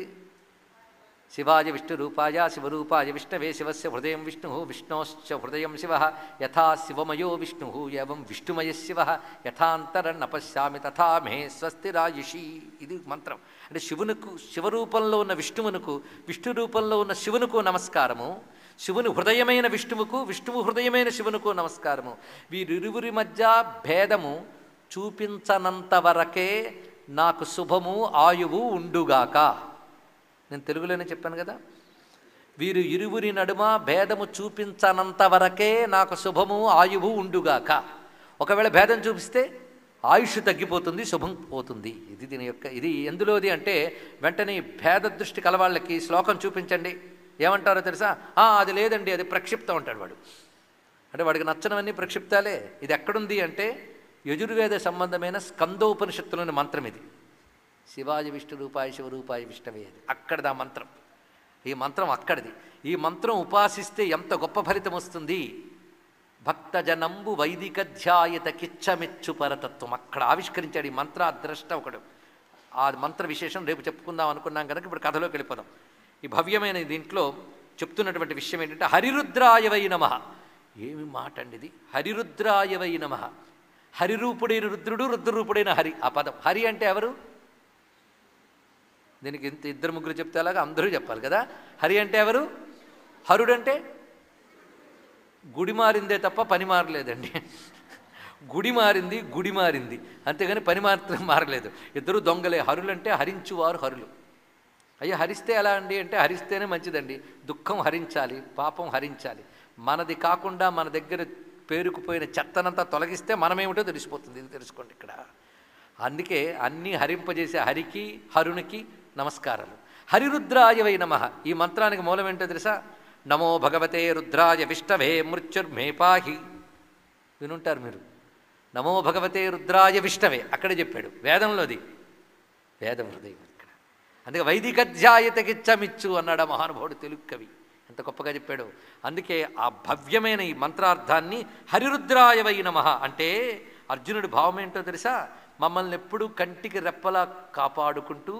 శివాయ విష్ణురూపాయ శివరూపాయ విష్ణవే శివస్య హృదయం విష్ణు విష్ణోశ్చ హృదయం శివ యథా శివమయో విష్ణు ఏవం విష్ణుమయ శివ యథాంతరన్న పశ్యామి తథా మే స్వస్తిరాయుషి. ఇది మంత్రం. అంటే శివునికి శివరూపంలో ఉన్న విష్ణువునకు విష్ణు రూపంలో ఉన్న శివునకు నమస్కారము, శివుని హృదయమైన విష్ణువుకు విష్ణువు హృదయమైన శివునకు నమస్కారము. వీరిరువురి మధ్య భేదము చూపించనంత వరకే నాకు శుభము ఆయువు ఉండుగాక. నేను తెలుగులోనే చెప్పాను కదా, వీరు ఇరువురి నడుమ భేదము చూపించనంత వరకే నాకు శుభము ఆయువు ఉండుగాక. ఒకవేళ భేదం చూపిస్తే ఆయుష్ తగ్గిపోతుంది, శుభం పోతుంది. ఇది దీని యొక్క ఇది ఎందులోది అంటే వెంటనే భేద దృష్టి కలవాళ్ళకి శ్లోకం చూపించండి ఏమంటారో తెలుసా? అది లేదండి, అది ప్రక్షిప్తం అంటాడు వాడు. అంటే వాడికి నచ్చనవన్నీ ప్రక్షిప్తాలే. ఇది ఎక్కడుంది అంటే యజుర్వేద సంబంధమైన స్కందోపనిషత్తులోని మంత్రం ఇది. శివాయ విష్ణురూపాయ శివరూపాయ విష్ణవే, అక్కడిది ఆ మంత్రం. ఈ మంత్రం అక్కడిది. ఈ మంత్రం ఉపాసిస్తే ఎంత గొప్ప ఫలితం వస్తుంది. భక్తజనంబు వైదిక ధ్యాయత కిచ్చమెచ్చు పరతత్వం అక్కడ ఆవిష్కరించాడు ఈ మంత్ర ద్రష్ట ఒకడు. ఆ మంత్ర విశేషం రేపు చెప్పుకుందాం అనుకున్నాం కనుక ఇప్పుడు కథలోకి వెళ్ళిపోదాం. ఈ భవ్యమైన దీంట్లో చెప్తున్నటువంటి విషయం ఏంటంటే హరిరుద్రాయవై నమః. ఏమి మాట అండి ఇది! హరిరుద్రాయవై నమః. హరిరూపుడైన రుద్రుడు, రుద్రరూపుడైన హరి. ఆ పదం హరి అంటే ఎవరు? దీనికి ఇంత ఇద్దరు ముగ్గురు చెప్తే అలాగా అందరూ చెప్పాలి కదా. హరి అంటే ఎవరు? హరుడంటే గుడి మారిందే తప్ప పని మారలేదండి. గుడి మారింది, గుడి మారింది, అంతేగాని పని మాత్రం మారలేదు. ఇద్దరు దొంగలే. హరులంటే హరించువారు హరులు. అయ్యా హరిస్తే ఎలా అండి అంటే హరిస్తేనే మంచిదండి. దుఃఖం హరించాలి, పాపం హరించాలి. మనది కాకుండా మన దగ్గర పేరుకుపోయిన చెత్తనంతా తొలగిస్తే మనమేమిటో తెలిసిపోతుంది. ఇది తెలుసుకోండి ఇక్కడ. అందుకే అన్నీ హరింపజేసే హరికి హరునికి నమస్కారాలు. హరిరుద్రాయవై నమః. ఈ మంత్రానికి మూలం ఏంటో తెలుసా? నమో భగవతే రుద్రాయ విష్ణవే మృత్యుర్మే పాహి. వినుంటారు మీరు. నమో భగవతే రుద్రాయ విష్ణవే అక్కడే చెప్పాడు వేదంలోది. వేదం హృదయం ఇక్కడ. అందుకే వైదిక ధ్యాయతకిచ్చమిచ్చు అన్నాడు ఆ మహానుభావుడు తెలుగు కవి. ఎంత గొప్పగా చెప్పాడు. అందుకే ఆ భవ్యమైన ఈ మంత్రార్థాన్ని హరిరుద్రాయవై నమః అంటే అర్జునుడి భావం ఏంటో తెలుసా? మమ్మల్ని ఎప్పుడూ కంటికి రెప్పలా కాపాడుకుంటూ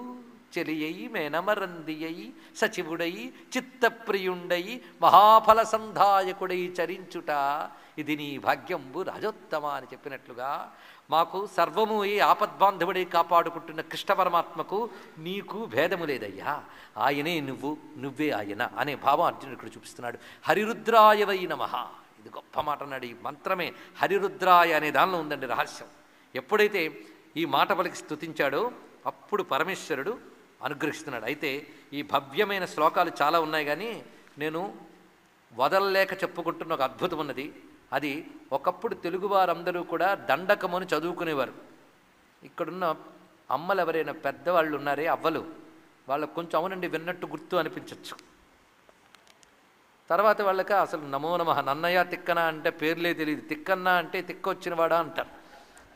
చెలియయి మేనమరందియయి సచివుడై చిత్తప్రియుండై మహాఫల సంధాయకుడై చరించుట ఇది నీ భాగ్యంబు రాజోత్తమ అని చెప్పినట్లుగా మాకు సర్వము ఈ ఆపద్బాంధవుడై కాపాడుకుంటున్న కృష్ణ పరమాత్మకు నీకు భేదము లేదయ్యా. ఆయనే నువ్వు, నువ్వే ఆయన అనే భావం అర్జునుడు ఇక్కడ చూపిస్తున్నాడు. హరిరుద్రాయవై నమః. ఇది గొప్ప మాట అన్నాడు. ఈ మంత్రమే హరిరుద్రాయ అనే దానిలో ఉందండి రహస్యం. ఎప్పుడైతే ఈ మాట పలికి స్తుతించాడో అప్పుడు పరమేశ్వరుడు అనుగ్రహిస్తున్నాడు. అయితే ఈ భవ్యమైన శ్లోకాలు చాలా ఉన్నాయి, కానీ నేను వదలలేక చెప్పుకుంటున్న ఒక అద్భుతం ఉన్నది. అది ఒకప్పుడు తెలుగువారందరూ కూడా దండకముని చదువుకునేవారు. ఇక్కడున్న అమ్మలు ఎవరైనా పెద్దవాళ్ళు ఉన్నారే అవ్వలు, వాళ్ళకు కొంచెం అవునండి విన్నట్టు గుర్తు అనిపించవచ్చు. తర్వాత వాళ్ళకి అసలు నమో నమః నన్నయ్య తిక్కన అంటే పేర్లే తెలియదు, తిక్కన్న అంటే తిక్క వచ్చినవాడా అంటారు.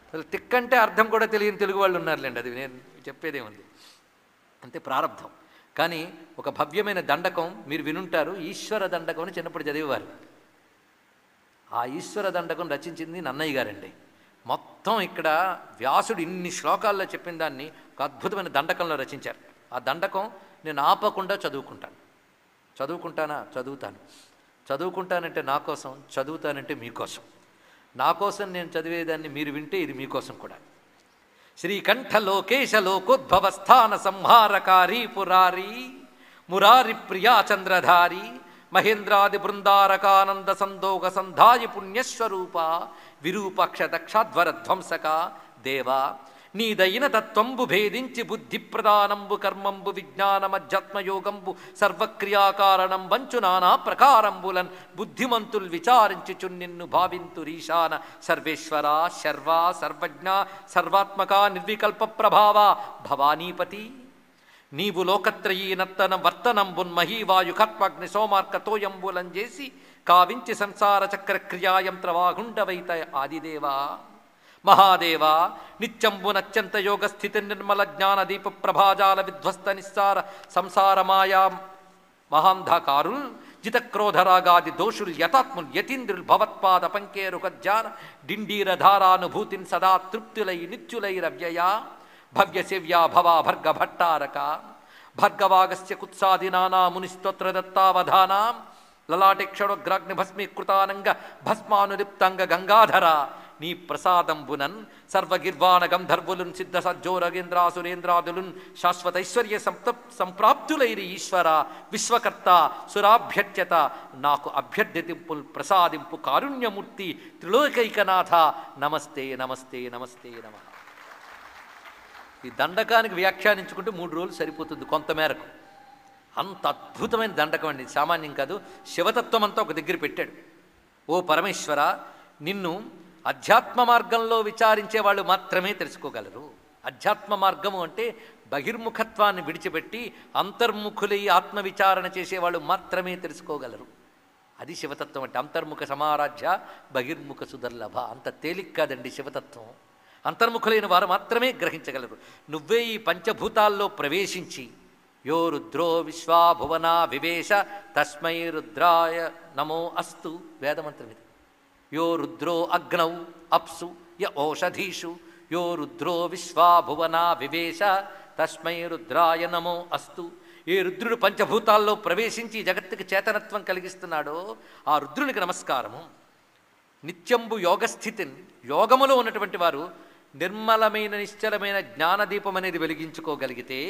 అసలు తిక్క అంటే అర్థం కూడా తెలియని తెలుగు వాళ్ళు ఉన్నారులేండి. అది నేను చెప్పేదేముంది, అంతే ప్రారంభం. కానీ ఒక భవ్యమైన దండకం మీరు వినుంటారు. ఈశ్వర దండకం అని చిన్నప్పుడు చదివేవారు. ఆ ఈశ్వర దండకం రచించింది నన్నయ్య గారండి. మొత్తం ఇక్కడ వ్యాసుడు ఇన్ని శ్లోకాల్లో చెప్పిన దాన్ని ఒక అద్భుతమైన దండకంలో రచించారు. ఆ దండకం నేను ఆపకుండా చదువుకుంటాను. చదువుకుంటానంటే నా కోసం, చదువుతానంటే మీకోసం. నా కోసం నేను చదివేదాన్ని మీరు వింటే ఇది మీకోసం కూడా. శ్రీకంఠ లోకేశ లోకోద్భవ స్థాన సంహారకారీ పురారీ మురారి ప్రియా చంద్రధారి మహేంద్రాది బృందారకానంద సందోగ సంధాయి పుణ్యస్వరూప విరూపక్ష దక్షాధ్వర ధ్వంసక దేవా నీదైన తత్వంబు భేదించి బుద్ధి ప్రదానంబు కర్మంబు విజ్ఞానమధ్యాత్మయోగంబు సర్వక్రియాకారణం వంచు నానా ప్రకారంబులన్ బుద్ధిమంతుల్ విచారించి చున్నిన్ను భావింతురీశాన సర్వేశ్వర శర్వ సర్వజ్ఞ సర్వాత్మక నిర్వికల్ప ప్రభావ భవానీపతి నీవు లోకత్రయీ నర్తన వర్తనంబున్మహీవాయు కర్మగ్ని సోమార్కతోయంబులం చేసి కావించి సంసార చక్ర క్రియాయంత్రవాగుండవైత ఆదిదేవా మహాదేవ నిత్యంబునత్యంత యోగ స్థితి నిర్మల జ్ఞాన దీప ప్రభాజాల విధ్వస్త నిస్సార సంసార మాయా మహాంధకారుల్ జితక్రోధరాగాది దోషుల్ యతాత్ముల్ యతీంద్రుల్ భవత్పాద పంకేరుక ధ్యాన డిండీరధారానుభూతిన్ సదా తృప్తులై నిత్యులైరవ్యయా భవ్యసేవ్యా భవా భర్గ భట్టారక భార్గవాగస్య కుత్సాదినానా మునిస్తోత్ర దత్తావధానాం లలాటే క్షణోగ్రాగ్ని భస్మీకృతానంగ భస్మానులిప్తంగ గంగాధర నీ ప్రసాదంబునన్ సర్వగిర్వాణ గంధర్వులున్ సిద్ధ సజ్జోరగేంద్రాసురేంద్రాదులున్ శాశ్వతైశ్వర్య సంప్రాప్తులైరి ఈశ్వర విశ్వకర్త సురాభ్యర్చ్యత నాకు అభ్యర్థింపుల్ ప్రసాదింపు కారుణ్యమూర్తి త్రిలోకైకనాథ నమస్తే నమస్తే నమస్తే నమ. ఈ దండకానికి వ్యాఖ్యానించుకుంటే 3 రోజులు సరిపోతుంది కొంతమేరకు. అంత అద్భుతమైన దండకం అండి, సామాన్యం కాదు. శివతత్వం అంతా ఒక దగ్గర పెట్టాడు. ఓ పరమేశ్వర, నిన్ను అధ్యాత్మ మార్గంలో విచారించే వాళ్ళు మాత్రమే తెలుసుకోగలరు. అధ్యాత్మ మార్గము అంటే బహిర్ముఖత్వాన్ని విడిచిపెట్టి అంతర్ముఖులై ఆత్మవిచారణ చేసేవాళ్ళు మాత్రమే తెలుసుకోగలరు. అది శివతత్వం అంటే. అంతర్ముఖ సమారాధ్య బహిర్ముఖ సుదర్లభ. అంత తేలిక కాదండి శివతత్వం. అంతర్ముఖులైన వారు మాత్రమే గ్రహించగలరు. నువ్వే ఈ పంచభూతాల్లో ప్రవేశించి యో రుద్రో విశ్వాభువనా వివేశ తస్మై రుద్రాయ నమో అస్తు వేదమంత్రం ఇది. యో రుద్రో అగ్నౌ అప్సు య ఓషధీషు యో రుద్రో విశ్వాభువనా వివేశ తస్మై రుద్రాయ నమో అస్తు. ఏ రుద్రుడు పంచభూతాల్లో ప్రవేశించి జగత్తుకి చేతనత్వం కలిగిస్తున్నాడో ఆ రుద్రునికి నమస్కారము. నిత్యంబు యోగస్థితిని, యోగములో ఉన్నటువంటి వారు నిర్మలమైన నిశ్చలమైన జ్ఞానదీపం అనేది వెలిగించుకోగలిగితే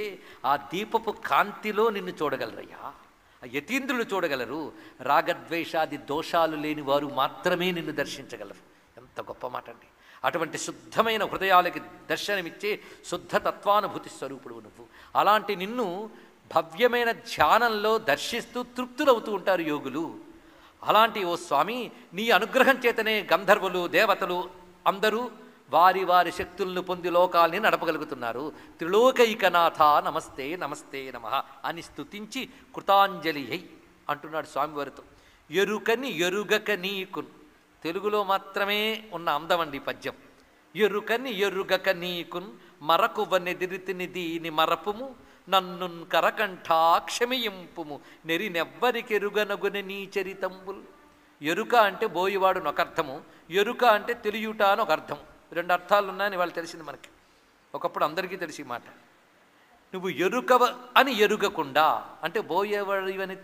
ఆ దీపపు కాంతిలో నిన్ను చూడగలరయ్యా. ఆ యతీంద్రులు చూడగలరు. రాగద్వేషాది దోషాలు లేని వారు మాత్రమే నిన్ను దర్శించగలరు. ఎంత గొప్ప మాట అండి. అటువంటి శుద్ధమైన హృదయాలకి దర్శనమిచ్చే శుద్ధ తత్వానుభూతి స్వరూపుడు నువ్వు. అలాంటి నిన్ను భవ్యమైన ధ్యానంలో దర్శిస్తూ తృప్తులవుతూ ఉంటారు యోగులు. అలాంటి ఓ స్వామి, నీ అనుగ్రహం చేతనే గంధర్వులు దేవతలు అందరూ వారి వారి శక్తులను పొంది లోకాల్ని నడపగలుగుతున్నారు. త్రిలోకైకనాథ నమస్తే నమస్తే నమః అని స్తుతించి కృతాంజలి అయి అంటున్నాడు స్వామివారితో. ఎరుకని ఎరుగక నీకు. తెలుగులో మాత్రమే ఉన్న అందమండి పద్యం. ఎరుకని ఎరుగక నీకున్ మరకువనెదిరితిని దీని మరపుము నన్నున్ కరకంఠా క్షమియింపుము నెరినెవ్వరికెరుగనగుని నీ చరితంబుల్. ఎరుక అంటే బోయివాడు ఒక అర్థము, ఎరుక అంటే తెలియుట అని ఒక అర్థం. 2 అర్థాలు ఉన్నాయని వాళ్ళు తెలిసింది మనకి. ఒకప్పుడు అందరికీ తెలిసి మాట. నువ్వు ఎరుకవ అని ఎరుగకుండా అంటే బోయవాడివని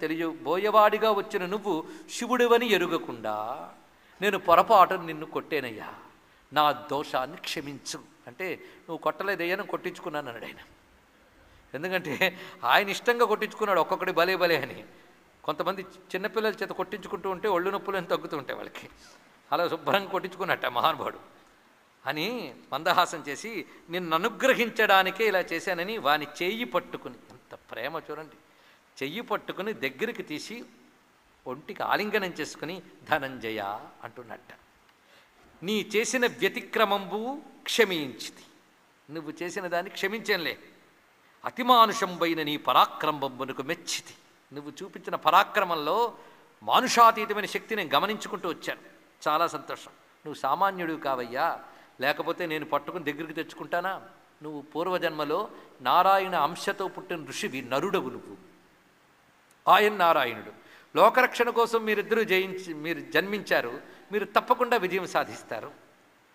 బోయవాడిగా వచ్చిన నువ్వు శివుడివని ఎరుగకుండా నేను పొరపాటును నిన్ను కొట్టేనయ్యా, నా దోషాన్ని క్షమించు అంటే నువ్వు కొట్టలేదయ్యా, నేను కొట్టించుకున్నాను అన్నాడు ఆయన. ఎందుకంటే ఆయన ఇష్టంగా కొట్టించుకున్నాడు ఒక్కొక్కటి భలే భలే అని. కొంతమంది చిన్నపిల్లల చేత కొట్టించుకుంటూ ఉంటే ఒళ్ళు నొప్పులు అని తగ్గుతూ ఉంటాయి వాళ్ళకి. అలా శుభ్రంగా కొట్టించుకున్నట్ట మహానుభావుడు అని మందహాసం చేసి నిన్ను అనుగ్రహించడానికే ఇలా చేశానని వాని చెయ్యి పట్టుకుని, ఎంత ప్రేమ చూడండి, చెయ్యి పట్టుకుని దగ్గరికి తీసి ఒంటికి ఆలింగనం చేసుకుని ధనంజయ అంటున్నట్ట. నీ చేసిన వ్యతిక్రమంబు క్షమించితి, నువ్వు చేసిన దాన్ని క్షమించంలే. అతిమానుషంబైన నీ పరాక్రమంబునకు మెచ్చితి, నువ్వు చూపించిన పరాక్రమంలో మానుషాతీతమైన శక్తి నేను గమనించుకుంటూ వచ్చాను. చాలా సంతోషం. నువ్వు సామాన్యుడు కావయ్యా, లేకపోతే నేను పట్టుకుని దగ్గరికి తెచ్చుకుంటానా? నువ్వు పూర్వజన్మలో నారాయణ అంశతో పుట్టిన ఋషివి, నరుడవు నువ్వు. ఆయన నారాయణుడు. లోకరక్షణ కోసం మీరిద్దరూ మీరు జన్మించారు, మీరు తప్పకుండా విజయం సాధిస్తారు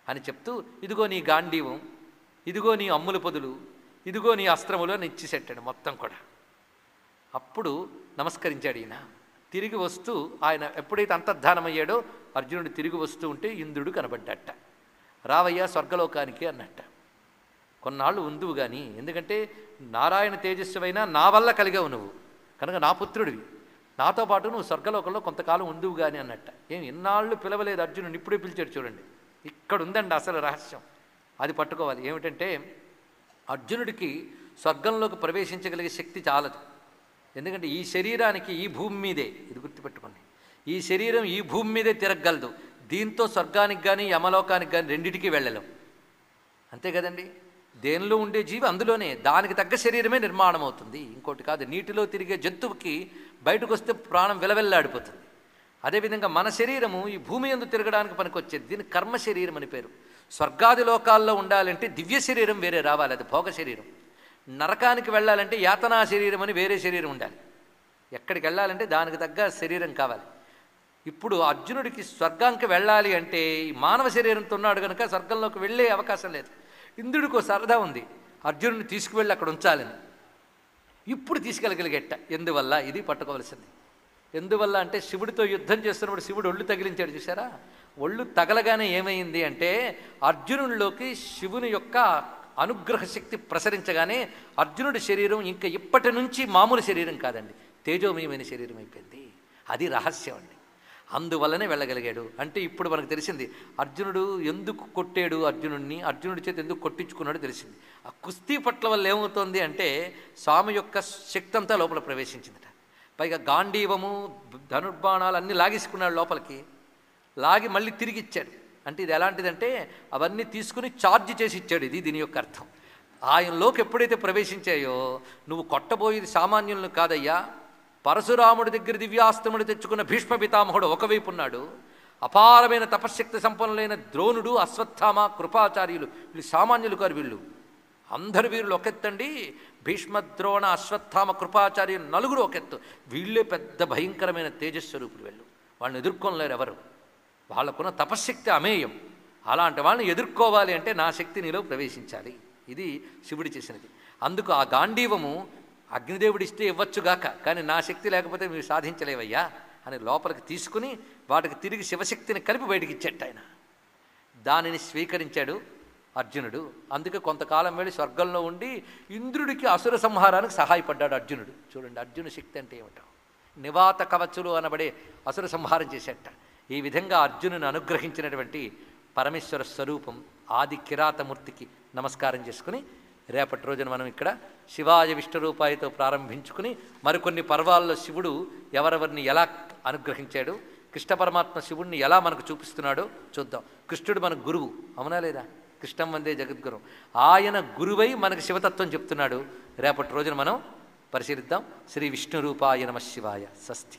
అని చెప్తూ ఇదిగో నీ గాంధీవం, ఇదిగో నీ అమ్ముల పొదులు, ఇదిగో నీ అస్త్రములు అని ఇచ్చేసెట్టాడు మొత్తం కూడా. అప్పుడు నమస్కరించాడు ఈయన. తిరిగి వస్తూ ఆయన ఎప్పుడైతే అంతర్ధానమయ్యాడో అర్జునుడు తిరిగి వస్తూ ఉంటే ఇంద్రుడు కనబడ్డట. రావయ్యా స్వర్గలోకానికి అన్నట్ట. కొన్నాళ్ళు ఉందువు కానీ, ఎందుకంటే నారాయణ తేజస్సువైనా నా వల్ల కలిగావు నువ్వు కనుక నా పుత్రుడివి, నాతో పాటు నువ్వు స్వర్గలోకంలో కొంతకాలం ఉందువు కానీ అన్నట్ట. ఏం ఇన్నాళ్ళు పిలవలేదు అర్జునుడు, ఇప్పుడే పిలిచాడు చూడండి. ఇక్కడ ఉందండి అసలు రహస్యం, అది పట్టుకోవాలి. ఏమిటంటే అర్జునుడికి స్వర్గంలోకి ప్రవేశించగలిగే శక్తి చాలదు. ఎందుకంటే ఈ శరీరానికి ఈ భూమి మీదే, ఇది గుర్తుపెట్టుకోండి, ఈ శరీరం ఈ భూమి మీదే తిరగగలదు. దీంతో స్వర్గానికి కానీ యమలోకానికి కానీ రెండిటికి వెళ్ళలేం. అంతే కదండి. దేనిలో ఉండే జీవి అందులోనే, దానికి తగ్గ శరీరమే నిర్మాణం అవుతుంది, ఇంకోటి కాదు. నీటిలో తిరిగే జంతువుకి బయటకు వస్తే ప్రాణం విలవెల్లాడిపోతుంది. అదేవిధంగా మన శరీరము ఈ భూమి యందు తిరగడానికి పనికొచ్చేది. దీని కర్మ శరీరం అని పేరు. స్వర్గాది లోకాల్లో ఉండాలంటే దివ్య శరీరం వేరే రావాలి, అది భోగ శరీరం. నరకానికి వెళ్ళాలంటే యాతనా శరీరం అని వేరే శరీరం ఉండాలి. ఎక్కడికి వెళ్ళాలంటే దానికి తగ్గ శరీరం కావాలి. ఇప్పుడు అర్జునుడికి స్వర్గానికి వెళ్ళాలి అంటే మానవ శరీరంతో ఉన్నాడు కనుక స్వర్గంలోకి వెళ్ళే అవకాశం లేదు. ఇంద్రుడికి సరదా ఉంది, అర్జునుడిని తీసుకువెళ్ళి అక్కడ ఉంచాలని. ఇప్పుడు తీసుకెళ్ళగలిగేట. ఎందువల్ల? ఇది పట్టుకోవలసింది. ఎందువల్ల అంటే శివుడితో యుద్ధం చేస్తున్నప్పుడు శివుడు ఒళ్ళు తగిలించాడు చూసారా? ఒళ్ళు తగలగానే ఏమైంది అంటే అర్జునుడిలోకి శివుని యొక్క అనుగ్రహ శక్తి ప్రసరించగానే అర్జునుడి శరీరం ఇంకా ఇప్పటి నుంచి మామూలు శరీరం కాదండి, తేజోమయమైన శరీరం అయిపోయింది. అది రహస్యం అండి. అందువల్లనే వెళ్ళగలిగాడు. అంటే ఇప్పుడు మనకు తెలిసింది అర్జునుడు ఎందుకు కొట్టాడు, అర్జునుడి చేత ఎందుకు కొట్టించుకున్నాడో తెలిసింది. ఆ కుస్తీ పట్ల వల్ల ఏమవుతుంది అంటే స్వామి యొక్క శక్తి అంతా లోపల ప్రవేశించిందట. పైగా గాంధీవము ధనుర్బాణాలు అన్నీ లాగేసుకున్నాడు లోపలికి, లాగి మళ్ళీ తిరిగి ఇచ్చాడు. అంటే ఇది ఎలాంటిదంటే అవన్నీ తీసుకుని ఛార్జ్ చేసి ఇచ్చాడు. ఇది దీని యొక్క అర్థం. ఆయనలోకి ఎప్పుడైతే ప్రవేశించాయో నువ్వు కొట్టబోయేది సామాన్యులను కాదయ్యా, పరశురాముడి దగ్గర దివ్యాస్త్రముడు తెచ్చుకున్న భీష్మ పితామహుడు ఒకవైపు ఉన్నాడు, అపారమైన తపశ్శక్తి సంపన్నులైన ద్రోణుడు, అశ్వత్థామ, కృపాచార్యులు, వీళ్ళు సామాన్యులు కారు. వీళ్ళు అందరు వీరులు ఒకెత్తండి. భీష్మ, ద్రోణ, అశ్వత్థామ, కృపాచార్యులు నలుగురు ఒకెత్తు. వీళ్ళే పెద్ద భయంకరమైన తేజస్వరూపులు. వాళ్ళని ఎదుర్కొనలేరు ఎవరు. వాళ్ళకున్న తపశ్శక్తి అమేయం. అలాంటి వాళ్ళని ఎదుర్కోవాలి అంటే నా శక్తి నీలో ప్రవేశించాలి. ఇది శివుడు చేసినది. అందుకు ఆ గాంధీవము అగ్నిదేవుడు ఇస్తే ఇవ్వచ్చుగాక, కానీ నా శక్తి లేకపోతే మీరు సాధించలేవయ్యా అని లోపలికి తీసుకుని వాటికి తిరిగి శివశక్తిని కలిపి బయటికి ఇచ్చేట ఆయన. దానిని స్వీకరించాడు అర్జునుడు. అందుకే కొంతకాలం వెళ్ళి స్వర్గంలో ఉండి ఇంద్రుడికి అసుర సంహారానికి సహాయపడ్డాడు అర్జునుడు. చూడండి అర్జున శక్తి అంటే ఏమిటో. నివాత కవచులు అనబడే అసుర సంహారం చేసేట. ఈ విధంగా అర్జునుని అనుగ్రహించినటువంటి పరమేశ్వర స్వరూపం ఆది కిరాతమూర్తికి నమస్కారం చేసుకుని రేపటి రోజున మనం ఇక్కడ శివాయ విష్ణురూపాయతో ప్రారంభించుకుని మరికొన్ని పర్వాల్లో శివుడు ఎవరెవరిని ఎలా అనుగ్రహించాడు, కృష్ణ పరమాత్మ శివుడిని ఎలా మనకు చూపిస్తున్నాడో చూద్దాం. కృష్ణుడు మనకు గురువు, అవునా లేదా? కృష్ణం వందే జగద్గురు. ఆయన గురువై మనకు శివతత్వం చెప్తున్నాడు. రేపటి రోజున మనం పరిశీలిద్దాం. శ్రీ విష్ణురూపాయ నమః శివాయ. స్వస్తి.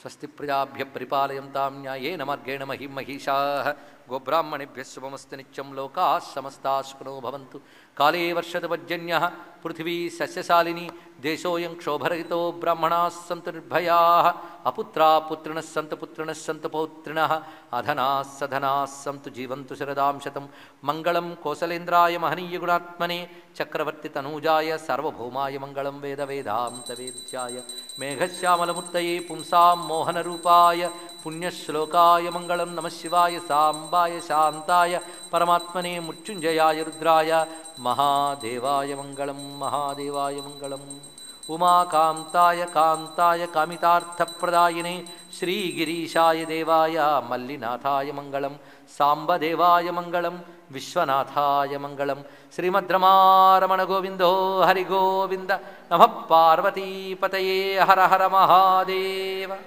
స్వస్తి ప్రజాభ్య పరిపాలయంతాం న్యాయేన మార్గేణ మహిం మహిషాః. గోబ్రాహ్మణేభ్యः శుభమస్తు నిత్యం. లోకాः సమస్తాः సుఖినో భవంతు. కాలే వర్షతు పర్జన్యः పృథివీ సస్యశాలిని. దేశోऽयं క్షోభరహితో బ్రాహ్మణాः సంతు నిర్భయాः. అపుత్రాः పుత్రిణः సంతు పుత్రిణः సంతు పౌత్రిణः. అధనాः సధనాः సంతు జీవంతు శరదాం శతం. మంగళం కోసలేంద్రాయ మహనీయ గుణాత్మనే చక్రవర్తి తనూజాయ సార్వభౌమాయ మంగళం. వేద వేదాంత వేద్యాయ మేఘశ్యామలమూర్తయే పుంసాం మోహనరూపాయ పుణ్యశ్లోకాయ మంగళం. నమః శివాయ సాంబాయ శాంతాయ పరమాత్మనే మృత్యుంజయాయ రుద్రాయ మహాదేవాయ మంగళం. మహాదేవాయ మంగళం. ఉమాకాంతాయ కాంతాయ కామితార్థప్రదాయినే శ్రీగిరీశాయ దేవాయ మల్లినాథాయ మంగళం. సాంబదేవాయ మంగళం. విశ్వనాథాయ మంగళం. శ్రీమద్రమారమణ గోవిందో హరి గోవింద. నమః పార్వతీపతయే. హర హర మహాదేవ.